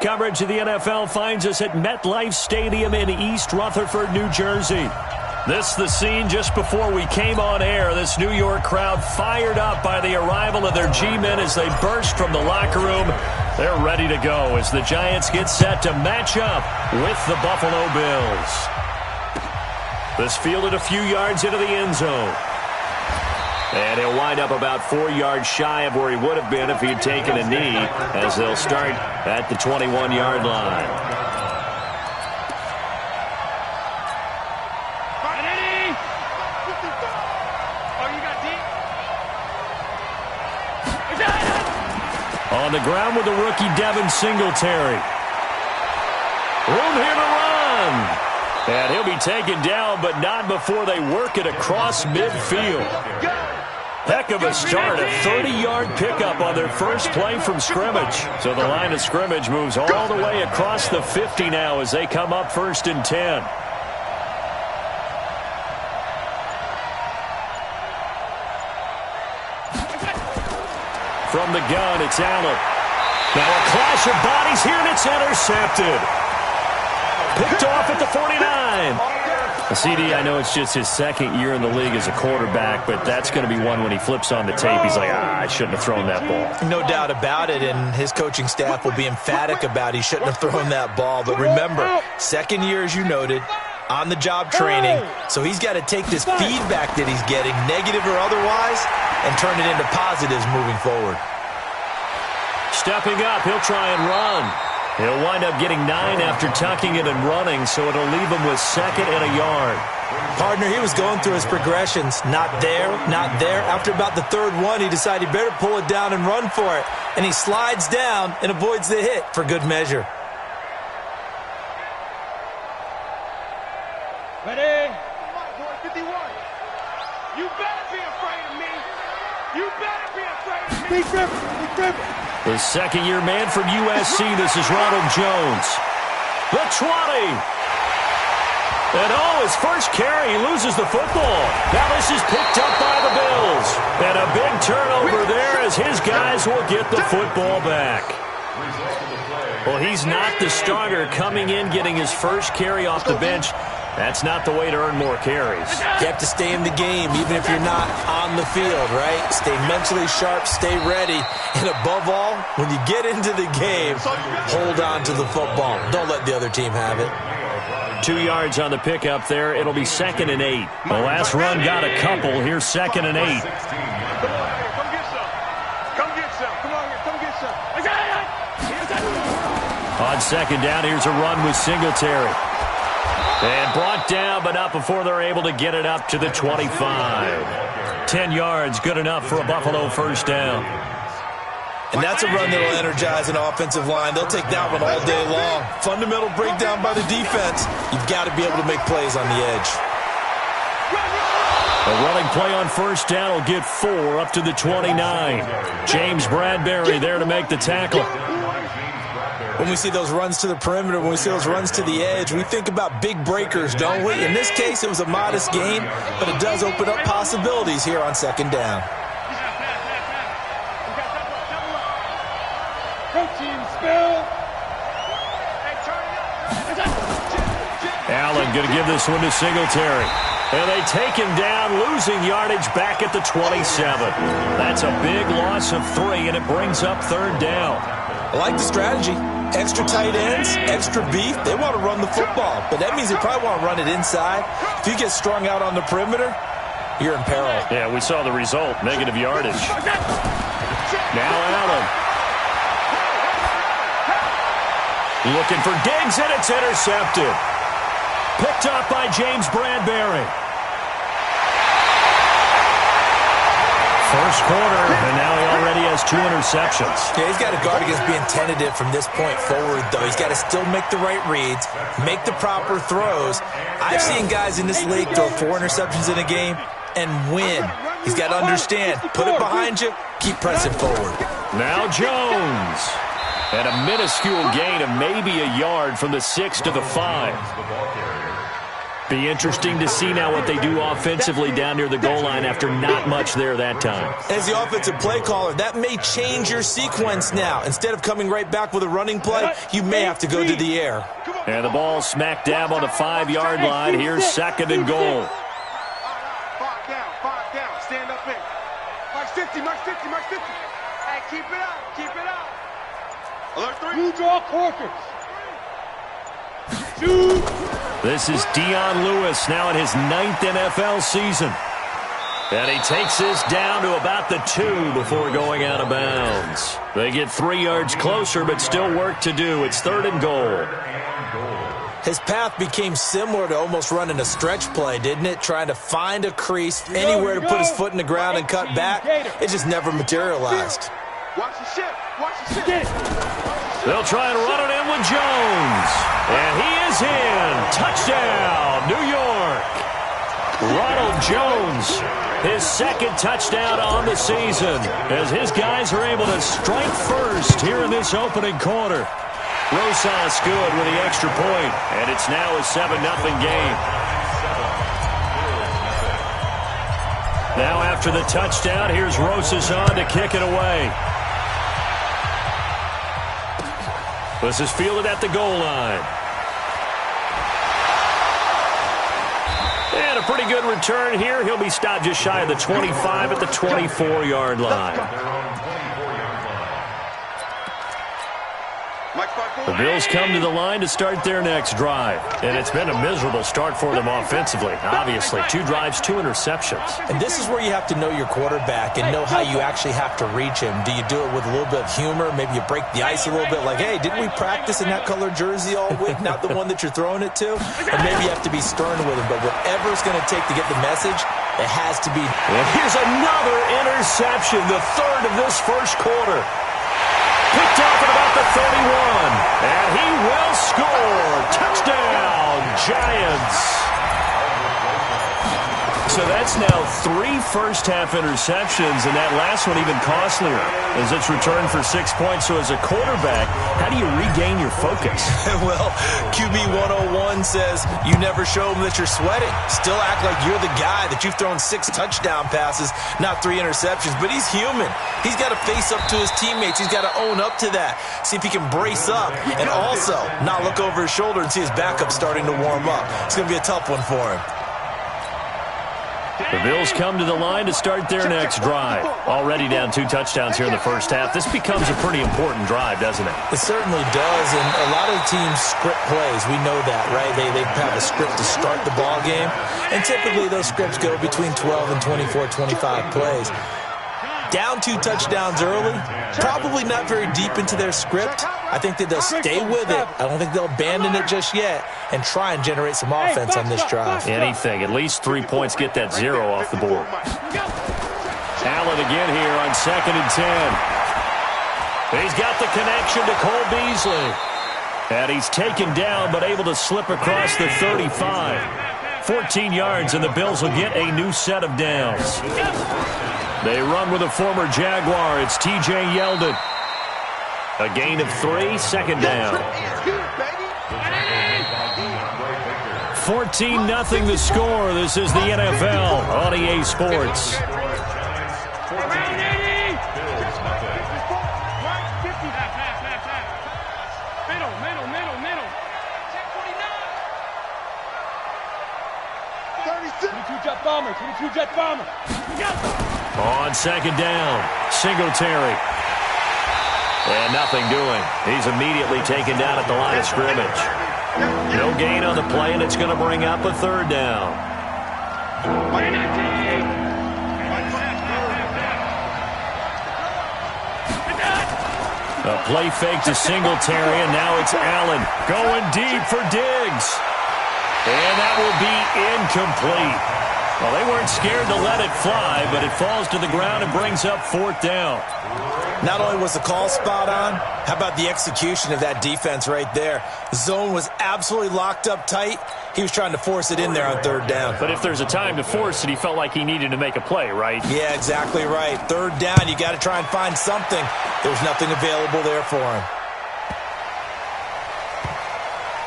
Coverage of the NFL finds us at MetLife Stadium in East Rutherford, New Jersey. This the scene just before we came on air. This New York crowd fired up by the arrival of their G-men as they burst from the locker room. They're ready to go as the Giants get set to match up with the Buffalo Bills. This fielded a few yards into the end zone. And he'll wind up about 4 yards shy of where he would have been if he had taken a knee, as they'll start at the 21-yard line. On the ground with the rookie Devin Singletary. Room here to run. And he'll be taken down, but not before they work it across midfield. Heck of a start, a 30-yard pickup on their first play from scrimmage. So the line of scrimmage moves all the way across the 50 now as they come up 1st and 10. From the gun, it's Allen. Now a clash of bodies here, and it's intercepted. Picked off at the 49. CD, I know it's just his second year in the league as a quarterback, but that's going to be one when he flips on the tape. He's like, I shouldn't have thrown that ball. No doubt about it, and his coaching staff will be emphatic about he shouldn't have thrown that ball. But remember, second year, as you noted, on-the-job training, so he's got to take this feedback that he's getting, negative or otherwise, and turn it into positives moving forward. Stepping up, he'll try and run. He'll wind up getting 9 after tucking it and running, so it'll leave him with 2nd and a yard. Partner, he was going through his progressions. Not there, not there. After about the 3rd one, he decided he better pull it down and run for it. And he slides down and avoids the hit for good measure. Ready? 51. You better be afraid of me. You better be afraid of me. Big Ripper. The second-year man from USC, this is Ronald Jones. The 20. And his first carry, he loses the football. Now this is picked up by the Bills. And a big turnover there as his guys will get the football back. Well, he's not the starter coming in, getting his first carry off the bench. That's not the way to earn more carries. You have to stay in the game, even if you're not on the field, right? Stay mentally sharp, stay ready. And above all, when you get into the game, hold on to the football. Don't let the other team have it. 2 yards on the pickup there. It'll be 2nd and 8. The last run got a couple. Here's 2nd and 8. Come get some. Come get some. Come on here. Come get some. On 2nd down, here's a run with Singletary. And brought down, but not before they're able to get it up to the 25. 10 yards, good enough for a Buffalo first down. And that's a run that will energize an offensive line. They'll take that one all day long. Fundamental breakdown by the defense. You've got to be able to make plays on the edge. A running play on first down will get 4 up to the 29. James Bradbury there to make the tackle. When we see those runs to the perimeter, when we see those runs to the edge, we think about big breakers, don't we? In this case, it was a modest gain, but it does open up possibilities here on 2nd down. Allen going to give this one to Singletary. And they take him down, losing yardage back at the 27. That's a big loss of 3, and it brings up 3rd down. I like the strategy. Extra tight ends, extra beef. They want to run the football, but that means they probably want to run it inside. If you get strung out on the perimeter, you're in peril. Yeah, we saw the result, negative yardage. Now Allen. Looking for Diggs, and it's intercepted. Picked up by James Bradbury. First quarter, and now he already has 2 interceptions. Yeah, he's got to guard against being tentative from this point forward, though. He's got to still make the right reads, make the proper throws. I've seen guys in this league throw 4 interceptions in a game and win. He's got to understand, put it behind you, keep pressing forward. Now Jones. And a minuscule gain of maybe a yard from the 6 to the 5. Be interesting to see now what they do offensively down near the goal line after not much there that time. As the offensive play caller, that may change your sequence now. Instead of coming right back with a running play, you may have to go to the air. And the ball smack dab on the 5-yard line. Here's 2nd and goal. 5 down, stand up in. Mark 50, Mark 50, Mark 50. Hey, keep it up, keep it up. Alert 3. You draw quarters. 2. This is Dion Lewis now in his 9th NFL season. And he takes this down to about the 2 before going out of bounds. They get 3 yards closer, but still work to do. It's 3rd and goal. His path became similar to almost running a stretch play, didn't it? Trying to find a crease, anywhere to put his foot in the ground and cut back. It just never materialized. Watch the ship, watch the ship. They'll try and run it in with Jones. And he is in. Touchdown, New York. Ronald Jones, his 2nd touchdown on the season, as his guys are able to strike first here in this opening quarter. Rosas good with the extra point, and it's now a 7-0 game. Now after the touchdown, here's Rosas on to kick it away. This is fielded at the goal line. And a pretty good return here. He'll be stopped just shy of the 25 at the 24-yard line. The Bills come to the line to start their next drive. And it's been a miserable start for them offensively. Obviously, 2 drives, 2 interceptions. And this is where you have to know your quarterback and know how you actually have to reach him. Do you do it with a little bit of humor? Maybe you break the ice a little bit like, hey, didn't we practice in that colored jersey all week? Not the one that you're throwing it to? And maybe you have to be stern with him. But whatever it's going to take to get the message, it has to be. And here's another interception, the 3rd of this first quarter. Picked off at about the 31. And he will score. Touchdown, Giants. So that's now 3 first-half interceptions, and that last one even costlier as it's returned for 6 points. So as a quarterback, how do you regain your focus? Well, QB 101 says you never show them that you're sweating. Still act like you're the guy, that you've thrown 6 touchdown passes, not 3 interceptions. But he's human. He's got to face up to his teammates. He's got to own up to that. See if he can brace up and also not look over his shoulder and see his backup starting to warm up. It's going to be a tough one for him. The Bills come to the line to start their next drive. Already down 2 touchdowns here in the first half. This becomes a pretty important drive, doesn't it? It certainly does, and a lot of teams script plays. We know that, right? They have a script to start the ball game, and typically those scripts go between 12 and 24, 25 plays. Down 2 touchdowns early, probably not very deep into their script. I think that they'll stay with it. I don't think they'll abandon it just yet and try and generate some offense on this drive. Anything. At least 3 points, get that 0 off the board. Allen again here on 2nd and 10. He's got the connection to Cole Beasley. And he's taken down but able to slip across the 35. 14 yards, and the Bills will get a new set of downs. They run with a former Jaguar. It's T.J. Yeldon. A gain of 3, 2nd down. 14-0 the score. This is the NFL on EA Sports. On 2nd down, Singletary. And nothing doing. He's immediately taken down at the line of scrimmage. No gain on the play, and it's going to bring up a 3rd down. A play fake to Singletary, and now it's Allen going deep for Diggs. And that will be incomplete. Well, they weren't scared to let it fly, but it falls to the ground and brings up 4th down. Not only was the call spot on, how about the execution of that defense right there? The zone was absolutely locked up tight. He was trying to force it in there on 3rd down. But if there's a time to force it, he felt like he needed to make a play, right? Yeah, exactly right. 3rd down, you got to try and find something. There was nothing available there for him.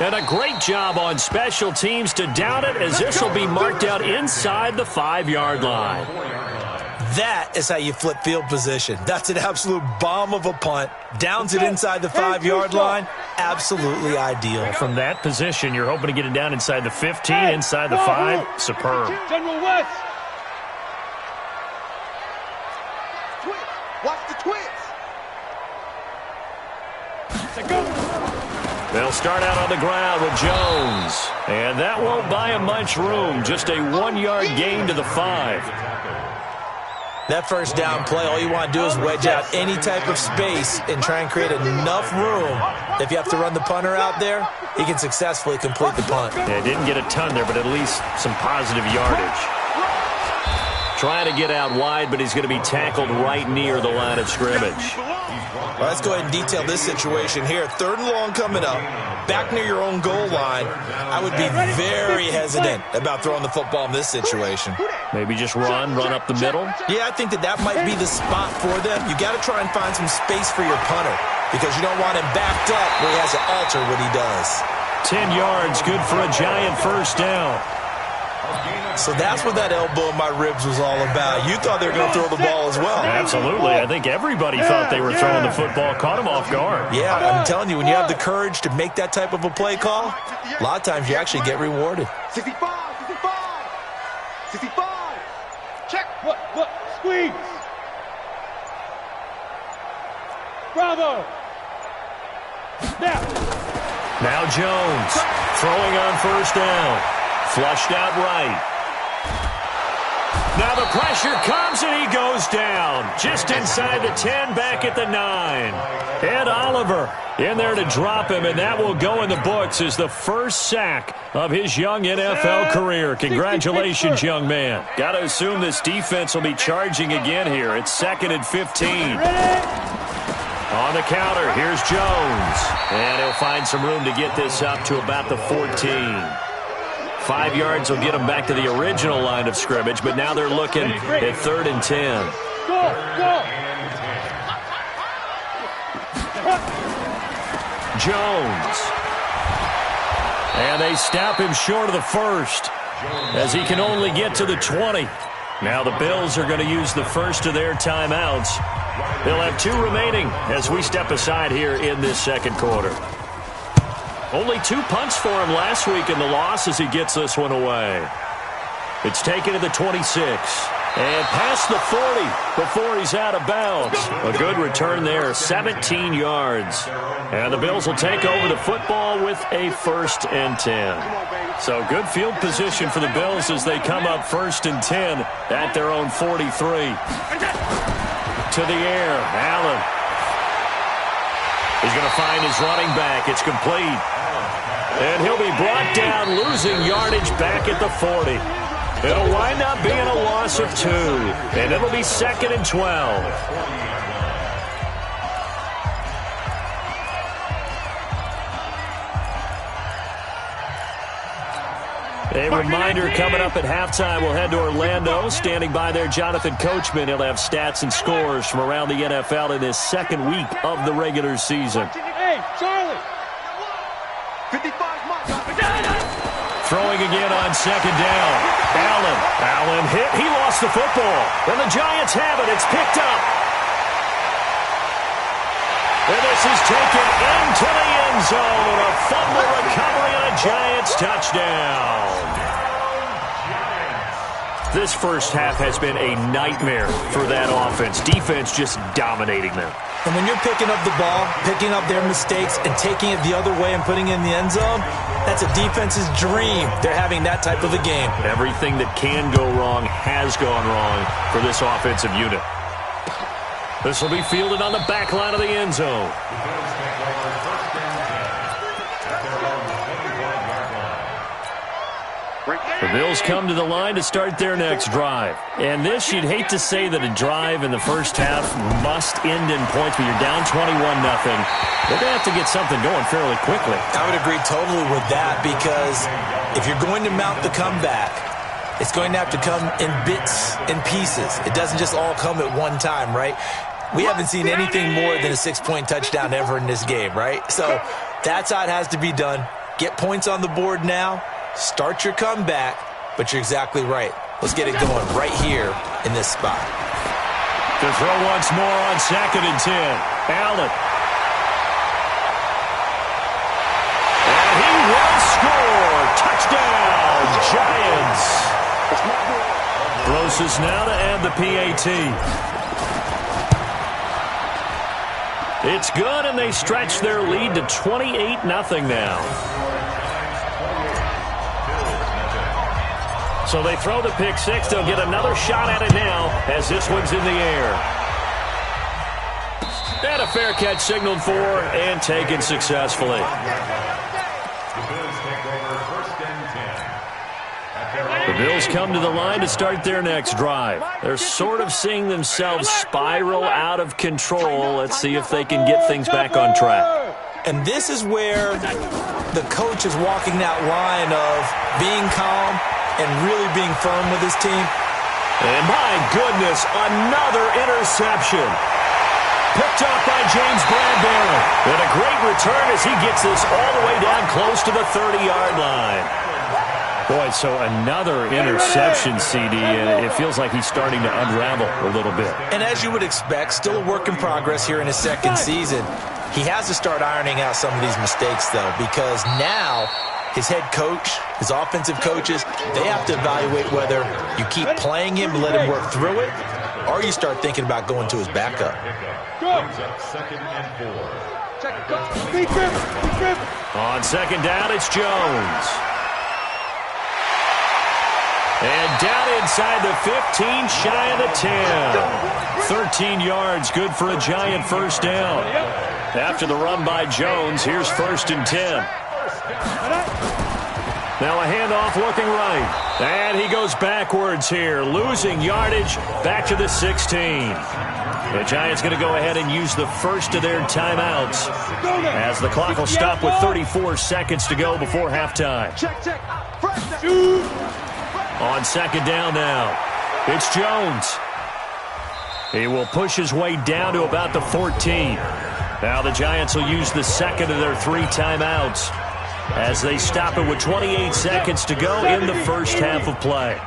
And a great job on special teams to down it, as this will be marked out inside the 5-yard line. That is how you flip field position. That's an absolute bomb of a punt. Downs it inside the 5-yard line. Absolutely ideal. From that position, you're hoping to get it down inside the 15, inside the 5. Superb. General West. Twitch. Watch the twitch. They'll start out on the ground with Jones. And that won't buy him much room. Just a 1-yard gain to the 5. That first down play, all you want to do is wedge out any type of space and try and create enough room. If you have to run the punter out there, he can successfully complete the punt. Yeah, didn't get a ton there, but at least some positive yardage. Trying to get out wide, but he's going to be tackled right near the line of scrimmage. Well, let's go ahead and detail this situation here. 3rd and long coming up, back near your own goal line. I would be very hesitant about throwing the football in this situation. Maybe just run up the middle? Yeah, I think that might be the spot for them. You got to try and find some space for your punter because you don't want him backed up where he has to alter what he does. 10 yards, good for a giant first down. So that's what that elbow in my ribs was all about. You thought they were going to throw the ball as well. Absolutely. I think everybody thought they were throwing the football, caught him off guard. Yeah, I'm telling you, when you have the courage to make that type of a play call, a lot of times you actually get rewarded. 65. Check. What? Squeeze. Bravo. Now Jones throwing on first down. Flushed out right. Now the pressure comes and he goes down. Just inside the 10, back at the 9. Ed Oliver in there to drop him, and that will go in the books as the first sack of his young NFL career. Congratulations, young man. Got to assume this defense will be charging again here. It's 2nd and 15. On the counter, here's Jones. And he'll find some room to get this up to about the 14. 5 yards will get them back to the original line of scrimmage, but now they're looking at 3rd and 10. Go. Jones. And they stop him short of the first as he can only get to the 20. Now the Bills are going to use the first of their timeouts. They'll have 2 remaining as we step aside here in this second quarter. Only 2 punts for him last week in the loss as he gets this one away. It's taken to the 26 and past the 40 before he's out of bounds. A good return there, 17 yards. And the Bills will take over the football with a 1st and 10. So good field position for the Bills as they come up 1st and 10 at their own 43. To the air, Allen. He's going to find his running back. It's complete. And he'll be brought down, losing yardage back at the 40. It'll wind up being a loss of 2. And it'll be 2nd and 12. A reminder coming up at halftime, we'll head to Orlando. Standing by there, Jonathan Coachman. He'll have stats and scores from around the NFL in his 2nd week of the regular season. Hey, Charlie. 55 Throwing again on 2nd down. Allen hit. He lost the football. And the Giants have it. It's picked up. And this is taken into the end zone. A fumble recovery and a Giants touchdown. This first half has been a nightmare for that offense. Defense just dominating them. And when you're picking up the ball, picking up their mistakes, and taking it the other way and putting it in the end zone, that's a defense's dream. They're having that type of a game. Everything that can go wrong has gone wrong for this offensive unit. This will be fielded on the back line of the end zone. The Bills come to the line to start their next drive. And this, you'd hate to say that a drive in the first half must end in points, but you're down 21-0. They're going to have to get something going fairly quickly. I would agree totally with that, because if you're going to mount the comeback, it's going to have to come in bits and pieces. It doesn't just all come at one time, right? We haven't seen anything more than a 6-point touchdown ever in this game, right? So that's how it has to be done. Get points on the board now. Start your comeback. But you're exactly right. Let's get it going right here in this spot. To throw once more on 2nd and 10. Allen. And he will score. Touchdown, Giants. Broses now to add the PAT. It's good, and they stretch their lead to 28-0 now. So they throw the pick six. They'll get another shot at it now as this one's in the air. And a fair catch signaled for and taken successfully. The Bills come to the line to start their next drive. They're sort of seeing themselves spiral out of control. Let's see if they can get things back on track. And this is where the coach is walking that line of being calm and really being firm with his team. And my goodness, another interception. Picked up by James Bradbury. And a great return as he gets this all the way down close to the 30-yard line. Boy, so another interception, CD, and it feels like he's starting to unravel a little bit. And as you would expect, still a work in progress here in his second season. He has to start ironing out some of these mistakes, though, because now his head coach, his offensive coaches, they have to evaluate whether you keep playing him and let him work through it, or you start thinking about going to his backup. On 2nd down, it's Jones. And down inside the 15, shy of the 10. 13 yards, good for a Giant first down. After the run by Jones, here's 1st and 10. Now a handoff looking right. And he goes backwards here, losing yardage back to the 16. The Giants going to go ahead and use the first of their timeouts as the clock will stop with 34 seconds to go before halftime. On 2nd down now, it's Jones. He will push his way down to about the 14. Now the Giants will use the second of their 3 timeouts as they stop it with 28 seconds to go in the first half of play.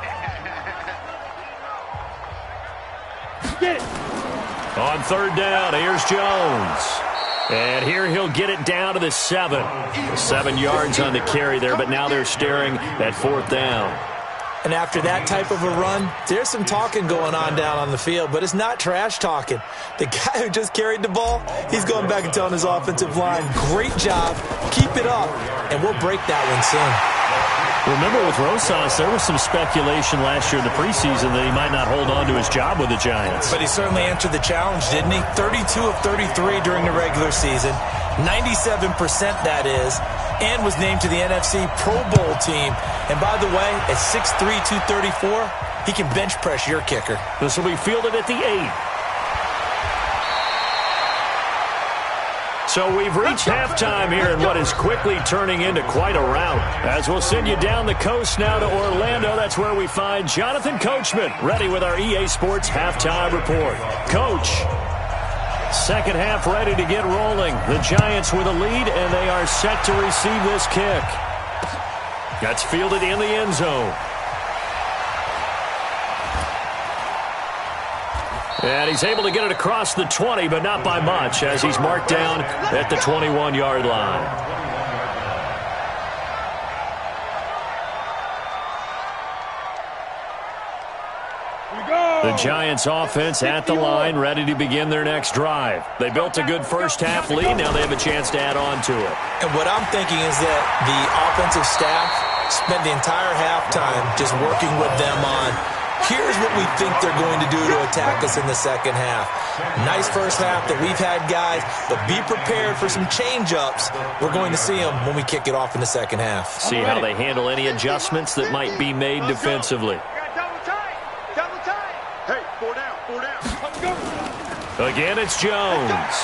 On 3rd down, here's Jones. And here he'll get it down to the 7. 7 yards on the carry there, but now they're staring at 4th down. And after that type of a run, there's some talking going on down on the field, but it's not trash talking. The guy who just carried the ball, he's going back and telling his offensive line, great job, keep it up, and we'll break that one soon. Remember with Rosas, there was some speculation last year in the preseason that he might not hold on to his job with the Giants. But he certainly answered the challenge, didn't he? 32 of 33 during the regular season, 97% that is, and was named to the NFC Pro Bowl team. And by the way, at 6'3", 234, he can bench press your kicker. This will be fielded at the 8. So we've reached halftime here in what is quickly turning into quite a rout. As we'll send you down the coast now to Orlando, that's where we find Jonathan Coachman ready with our EA Sports halftime report. Coach, second half ready to get rolling. The Giants with a lead, and they are set to receive this kick. That's fielded in the end zone. And he's able to get it across the 20, but not by much, as he's marked down at the 21-yard line. The Giants offense at the line, ready to begin their next drive. They built a good first half lead. Now they have a chance to add on to it. And what I'm thinking is that the offensive staff spent the entire halftime just working with them on, here's what we think they're going to do to attack us in the second half. Nice first half that we've had, guys, but be prepared for some change-ups. We're going to see them when we kick it off in the second half. See how they handle any adjustments that might be made defensively. Hey, 4 down, 4 down. Let's go. Again, it's Jones.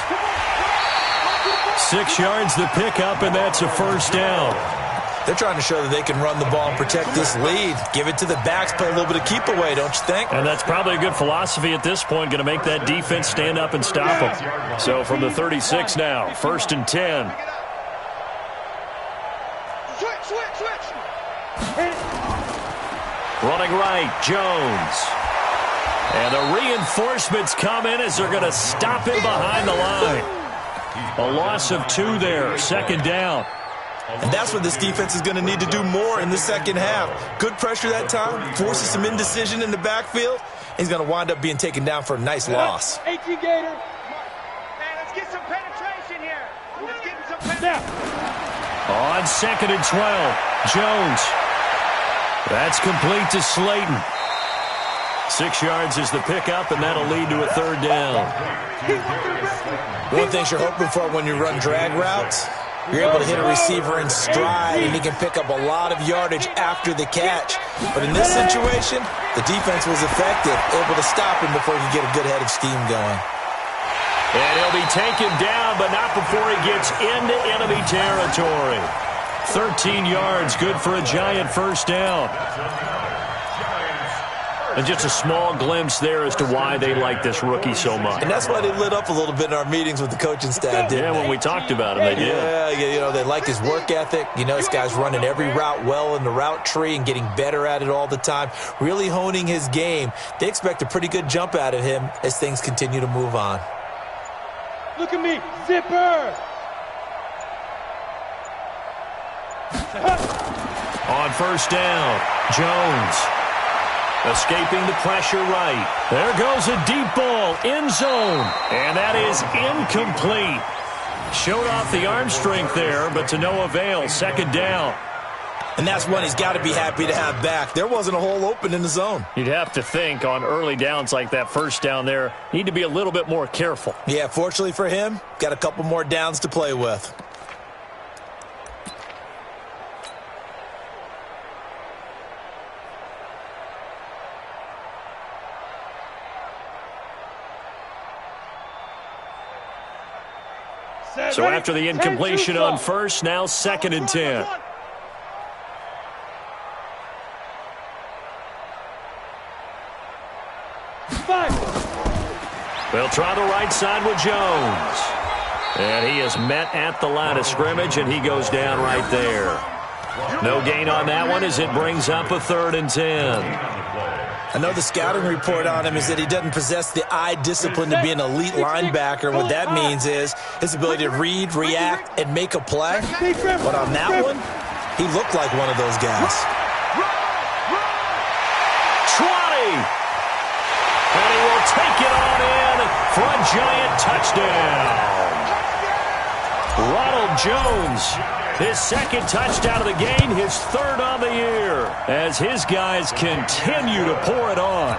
6 yards the pickup, and that's a first down. They're trying to show that they can run the ball and protect this lead. Give it to the backs, play a little bit of keep away, don't you think? And that's probably a good philosophy at this point, going to make that defense stand up and stop them. So from the 36 now, 1st and 10. Switch. Running right, Jones. And the reinforcements come in as they're going to stop him behind the line. A loss of 2 there, second down. And that's what this defense is going to need to do more in the second half. Good pressure that time, forces some indecision in the backfield. He's going to wind up being taken down for a nice loss. 18 Gator. Man, let's get some penetration here. Let's get some penetration. On 2nd and 12, Jones. That's complete to Slayton. 6 yards is the pickup, and that'll lead to a third down. One thing you're hoping for when you run drag routes, you're able to hit a receiver in stride, and he can pick up a lot of yardage after the catch. But in this situation, the defense was effective, able to stop him before he could get a good head of steam going. And he'll be taken down, but not before he gets into enemy territory. 13 yards, good for a Giant first down. And just a small glimpse there as to why they like this rookie so much. And that's why they lit up a little bit in our meetings with the coaching staff, didn't they? When we talked about him, they did. Yeah, they like his work ethic. This guy's running every route well in the route tree and getting better at it all the time, really honing his game. They expect a pretty good jump out of him as things continue to move on. Look at me, zipper! On first down, Jones. Escaping the pressure right. There goes a deep ball, end zone. And that is incomplete. Showed off the arm strength there, but to no avail. Second down. And that's one he's got to be happy to have back. There wasn't a hole open in the zone. You'd have to think on early downs like that first down there, need to be a little bit more careful. Yeah, fortunately for him, got a couple more downs to play with. So after the incompletion on first, now 2nd and 10. They'll try the right side with Jones. And he is met at the line of scrimmage, and he goes down right there. No gain on that one as it brings up a 3rd and 10. I know the scouting report on him is that he doesn't possess the eye discipline to be an elite linebacker. What that means is his ability to read, react, and make a play. But on that one, he looked like one of those guys. 20! And he will take it on in for a Giant touchdown. Ronald Jones, his 2nd touchdown of the game, his 3rd on the year, as his guys continue to pour it on.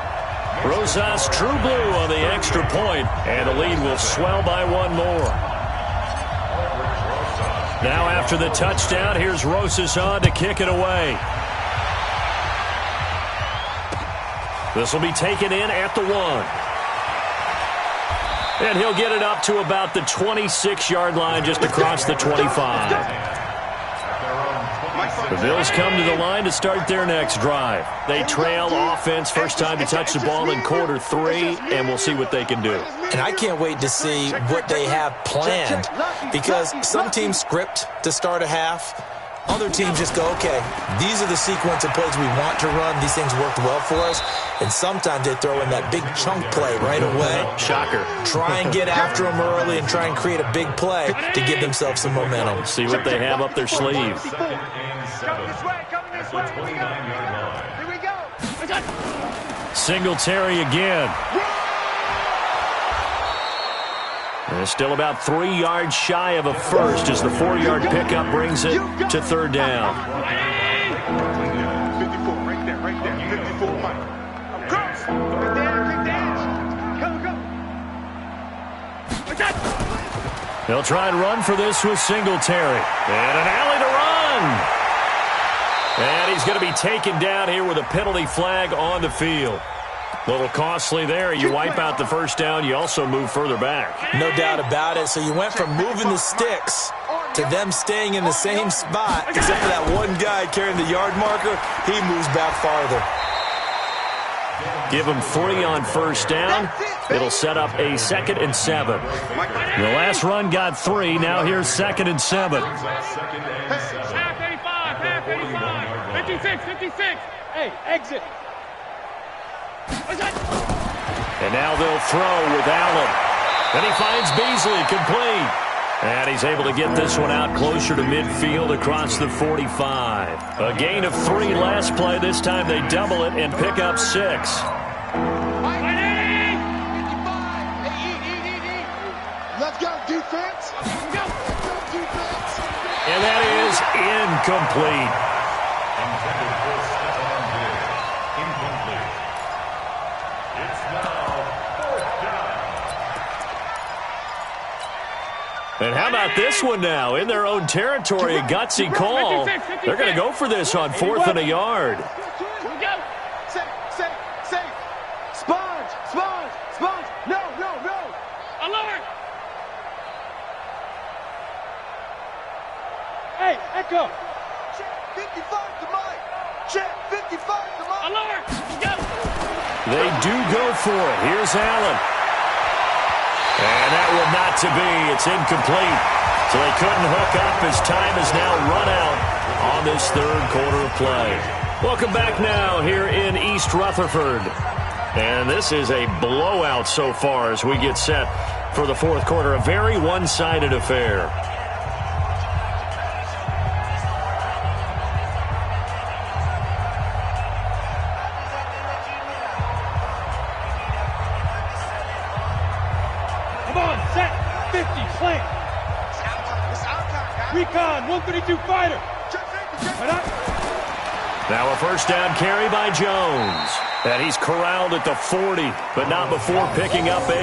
Rosas True Blue on the extra point, and the lead will swell by 1 more. Now after the touchdown, here's Rosas on to kick it away. This will be taken in at the 1. And he'll get it up to about the 26-yard line just across the 25. The Bills come to the line to start their next drive. They trail offense, first time to touch the ball in quarter 3, and we'll see what they can do. And I can't wait to see what they have planned, because some teams script to start a half. Other teams just go, okay, these are the sequence of plays we want to run. These things worked well for us. And sometimes they throw in that big chunk play right away. Shocker. Try and get after them early and try and create a big play to give themselves some momentum. See what they have up their sleeve. Coming this way. Here we go. Singletary again. And still about 3 yards shy of a first as the 4-yard pickup brings it to 3rd down. 54, right there. 54, Mike. Cross. Big dash. Go. They'll try and run for this with Singletary. And an alley to run. And he's going to be taken down here with a penalty flag on the field. A little costly there. You wipe out the first down. You also move further back. No doubt about it. So you went from moving the sticks to them staying in the same spot, except for that one guy carrying the yard marker. He moves back farther. Give him 3 on first down. It'll set up a 2nd and 7. The last run got 3. Now here's 2nd and 7. 56, 56. Hey, exit. And now they'll throw with Allen. And he finds Beasley, complete. And he's able to get this one out closer to midfield across the 45. A gain of 3 last play. This time they double it and pick up 6. Let's go, defense. And that is incomplete. And how about this one now? In their own territory, a gutsy call. They're going to go for this on 4th and a yard. Safe. Sponge. No. Alert. Hey, Echo. Check 55 to Mike. Check 55 to Mike. Alert. Go. They do go for it. Here's Allen. And that will not to be. It's incomplete. So they couldn't hook up as time is now run out on this 3rd quarter of play. Welcome back now here in East Rutherford. And this is a blowout so far as we get set for the 4th quarter. A very one-sided affair. Recon, 132 fighter. Now a first down carry by Jones. And he's corralled at the 40, but not before picking up 8.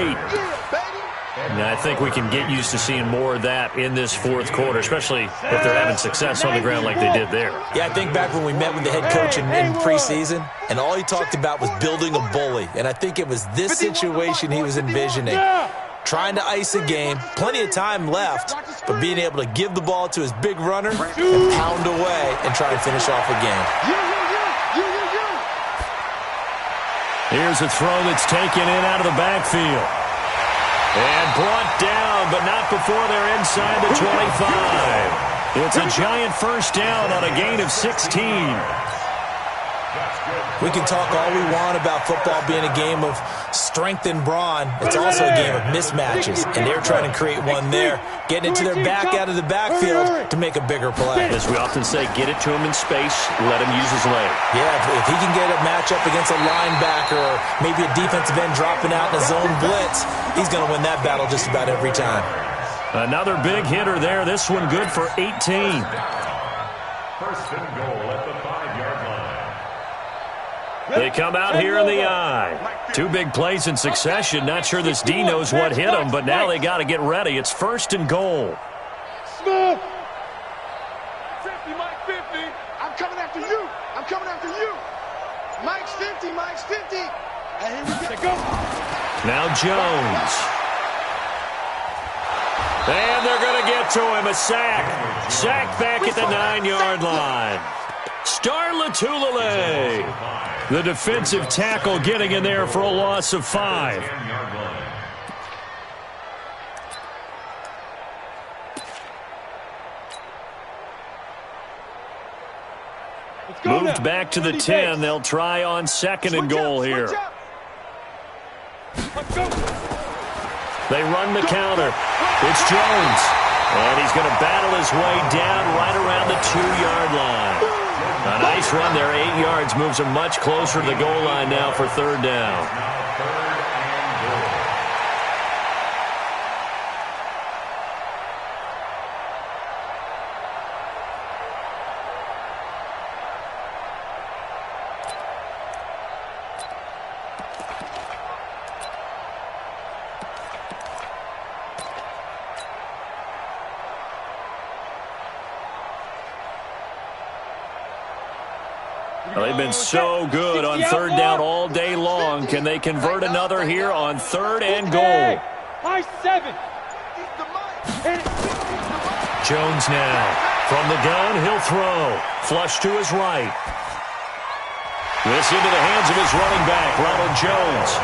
And I think we can get used to seeing more of that in this 4th quarter, especially if they're having success on the ground like they did there. Yeah, I think back when we met with the head coach in preseason, and all he talked about was building a bully. And I think it was this situation he was envisioning. Trying to ice a game, plenty of time left, but being able to give the ball to his big runner and pound away and try to finish off a game. Here's a throw that's taken in out of the backfield. And brought down, but not before they're inside the 25. It's a giant first down on a gain of 16. We can talk all we want about football being a game of strength and brawn. It's also a game of mismatches, and they're trying to create one there, getting it to their back out of the backfield to make a bigger play. As we often say, get it to him in space, let him use his leg. Yeah, if he can get a matchup against a linebacker or maybe a defensive end dropping out in a zone blitz, he's going to win that battle just about every time. Another big hitter there. This one good for 18. First and goal at the 5-yard line. They come out here in the I. 2 big plays in succession. Not sure this D knows what hit him, but now they got to get ready. It's 1st and goal. Smith. 50, Mike 50. I'm coming after you. Mike's 50. And here we go. Now Jones. And they're going to get to him. A sack. Sack back at the 9-yard line. Star Latulele, the defensive tackle, getting in there for a loss of 5. Moved back to the 10. They'll try on 2nd and goal here. They run the counter. It's Jones. And he's going to battle his way down right around the 2-yard line. A nice run there, 8 yards, moves him much closer to the goal line now for 3rd down. Well, they've been so good on 3rd down all day long. Can they convert another here on 3rd and goal? High 7. Jones now. From the gun, he'll throw. Flush to his right. This into the hands of his running back, Ronald Jones.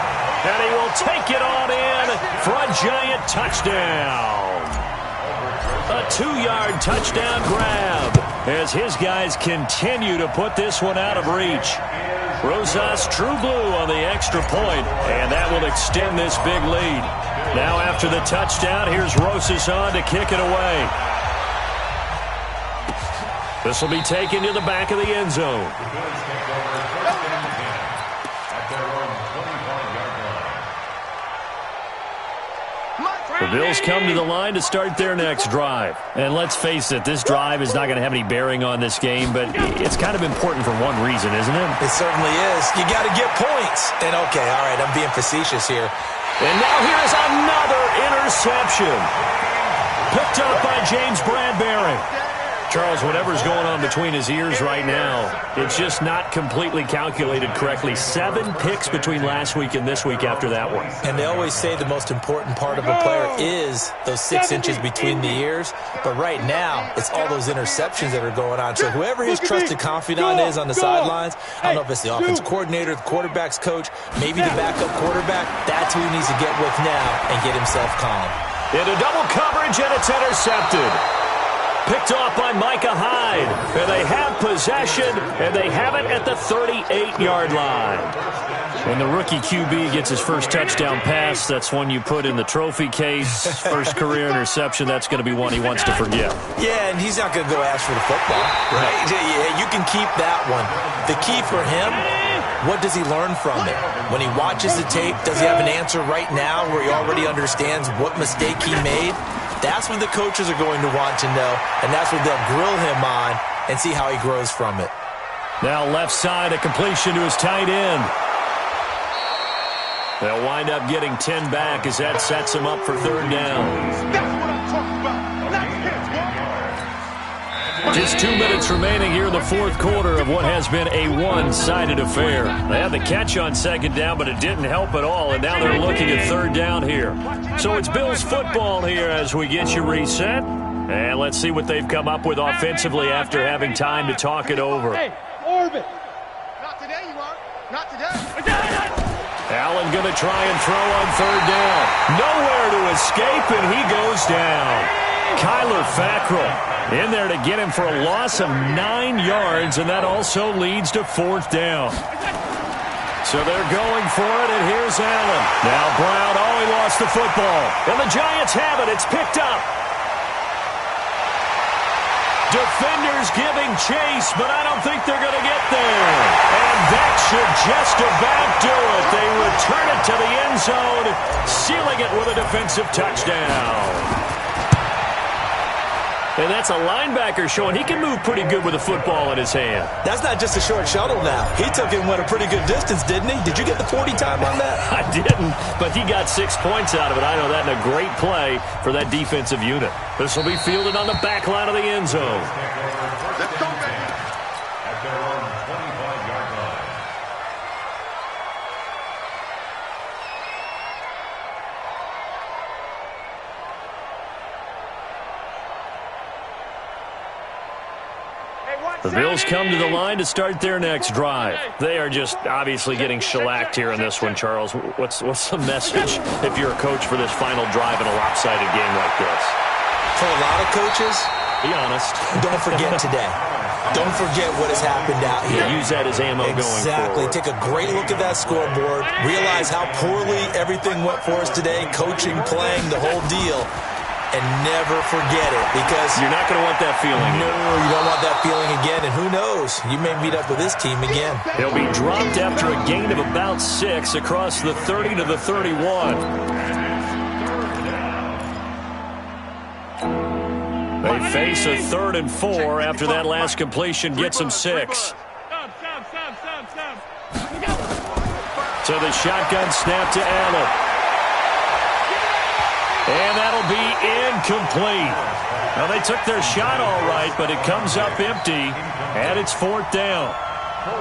And he will take it on in for a giant touchdown. A 2-yard touchdown grab as his guys continue to put this one out of reach. Rosas True Blue on the extra point, and that will extend this big lead. Now after the touchdown, here's Rosas on to kick it away. This will be taken to the back of the end zone. The Bills come to the line to start their next drive. And let's face it, this drive is not going to have any bearing on this game, but it's kind of important for one reason, isn't it? It certainly is. You got to get points. And okay, all right, I'm being facetious here. And now here's another interception. Picked up by James Bradbury. Charles, whatever's going on between his ears right now, it's just not completely calculated correctly. 7 picks between last week and this week after that one. And they always say the most important part of a player is those 6 inches between the ears. But right now, it's all those interceptions that are going on. So whoever his trusted confidant is on the sidelines, I don't know if it's the offensive coordinator, the quarterback's coach, maybe the backup quarterback, that's who he needs to get with now and get himself calm. Into double coverage, and it's intercepted. Picked off by Micah Hyde. And they have possession, and they have it at the 38-yard line. When the rookie QB gets his first touchdown pass, that's one you put in the trophy case. First career interception, that's going to be one he wants to forget. Yeah, and he's not going to go ask for the football, right? Yeah, you can keep that one. The key for him, what does he learn from it? When he watches the tape, does he have an answer right now where he already understands what mistake he made? That's what the coaches are going to want to know, and that's what they'll grill him on and see how he grows from it. Now left side, a completion to his tight end. They'll wind up getting 10 back as that sets him up for third down. That's what I'm talking about. Not him, Just 2 minutes remaining here in the fourth quarter of what has been a one-sided affair. They had the catch on second down, but it didn't help at all, and now they're looking at third down here. So it's Bills football here as we get you reset. And let's see what they've come up with offensively after having time to talk it over. Hey, Orbit. Not today, you are. Not today. Allen going to try and throw on third down. Nowhere to escape, and he goes down. Kyler Fackrell in there to get him for a loss of 9 yards, and that also leads to fourth down. So they're going for it, and here's Allen. Now Brown, he lost the football. And the Giants have it. It's picked up. Defenders giving chase, but I don't think they're going to get there. And that should just about do it. They return it to the end zone, sealing it with a defensive touchdown. And that's a linebacker showing he can move pretty good with a football in his hand. That's not just a short shuttle now. He took it and went a pretty good distance, didn't he? Did you get the 40 time on that? I didn't, but he got 6 points out of it. I know that, and a great play for that defensive unit. This will be fielded on the back line of the end zone. Let's go, baby. At their own 25-yard line. The Bills come to the line to start their next drive. They are just obviously getting shellacked here in this one, Charles. What's the message if you're a coach for this final drive in a lopsided game like this? For a lot of coaches, be honest. Don't forget today. Don't forget what has happened out here. Use that as ammo going forward. Exactly. Take a great look at that scoreboard. Realize how poorly everything went for us today. Coaching, playing, the whole deal. And never forget it, because you're not going to want that feeling. No, you don't want that feeling again. And who knows? You may meet up with this team again. He'll be dropped after a gain of about 6 across the 30 to the 31. They face a 3rd and 4 after that last completion gets them 6. So the shotgun snap to Allen. And that'll be incomplete. Now, they took their shot all right, but it comes up empty, and it's 4th down.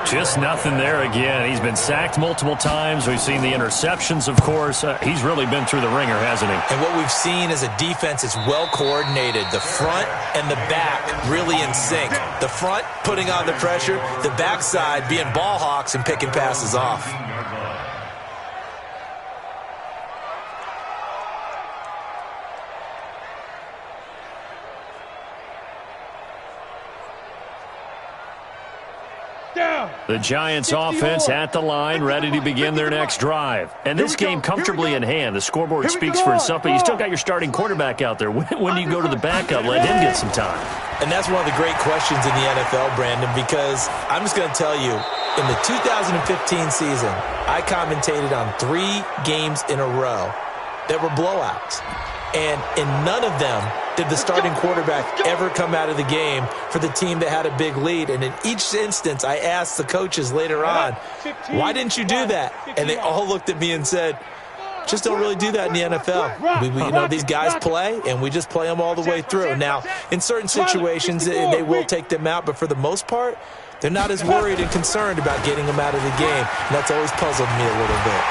Just nothing there again. He's been sacked multiple times. We've seen the interceptions, of course. He's really been through the ringer, hasn't he? And what we've seen is a defense that's well coordinated. The front and the back really in sync. The front putting on the pressure, the backside being ball hawks and picking passes off. The Giants offense at the line, ready to begin their next drive. And this game comfortably in hand. The scoreboard speaks for itself, but you still got your starting quarterback out there. When do you go to the backup? Let him get some time. And that's one of the great questions in the NFL, Brandon, because I'm just going to tell you, in the 2015 season, I commentated on 3 games in a row that were blowouts. And in none of them did the starting quarterback ever come out of the game for the team that had a big lead. And in each instance, I asked the coaches later on, why didn't you do that? And they all looked at me and said, just don't really do that in the NFL. These guys play, and we just play them all the way through. Now, in certain situations, they will take them out, but for the most part, they're not as worried and concerned about getting them out of the game. And that's always puzzled me a little bit.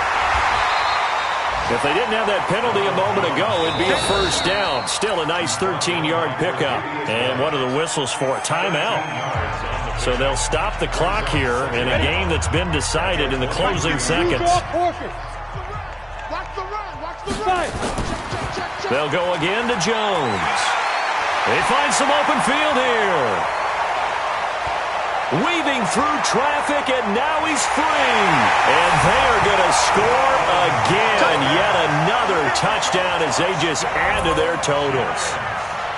If they didn't have that penalty a moment ago, it'd be a first down. Still a nice 13-yard pickup. And what are the whistles for? Timeout. So they'll stop the clock here in a game that's been decided in the closing seconds. They'll go again to Jones. They find some open field here. Weaving through traffic, and now he's free. And they are going to score again. Yet another touchdown as they just add to their totals.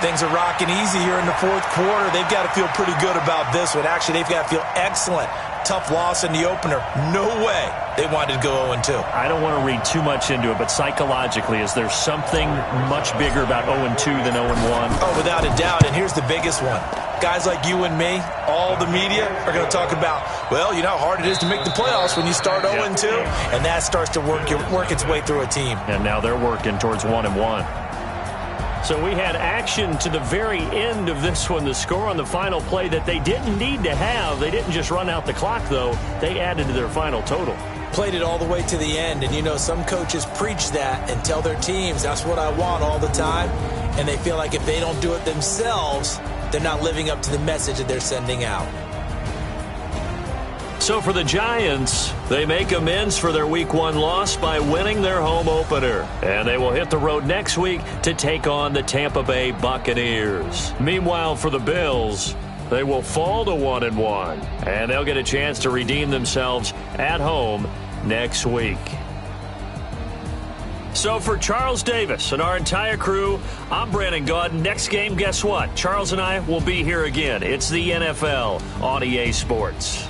Things are rocking easy here in the fourth quarter. They've got to feel pretty good about this one. Actually, they've got to feel excellent. Tough loss in the opener. No way they wanted to go 0-2. I don't want to read too much into it, but psychologically, is there something much bigger about 0-2 than 0-1? Oh, without a doubt, and here's the biggest one. Guys like you and me, all the media, are going to talk about, well, you know how hard it is to make the playoffs when you start 0-2, and that starts to work its way through a team. And now they're working towards 1-1. So we had action to the very end of this one. The score on the final play that they didn't need to have. They didn't just run out the clock, though. They added to their final total. Played it all the way to the end. And, you know, some coaches preach that and tell their teams, that's what I want all the time. And they feel like if they don't do it themselves, they're not living up to the message that they're sending out. So for the Giants, they make amends for their Week 1 loss by winning their home opener. And they will hit the road next week to take on the Tampa Bay Buccaneers. Meanwhile, for the Bills, they will fall to 1-1. And they'll get a chance to redeem themselves at home next week. So for Charles Davis and our entire crew, I'm Brandon Gaudin. Next game, guess what? Charles and I will be here again. It's the NFL on EA Sports.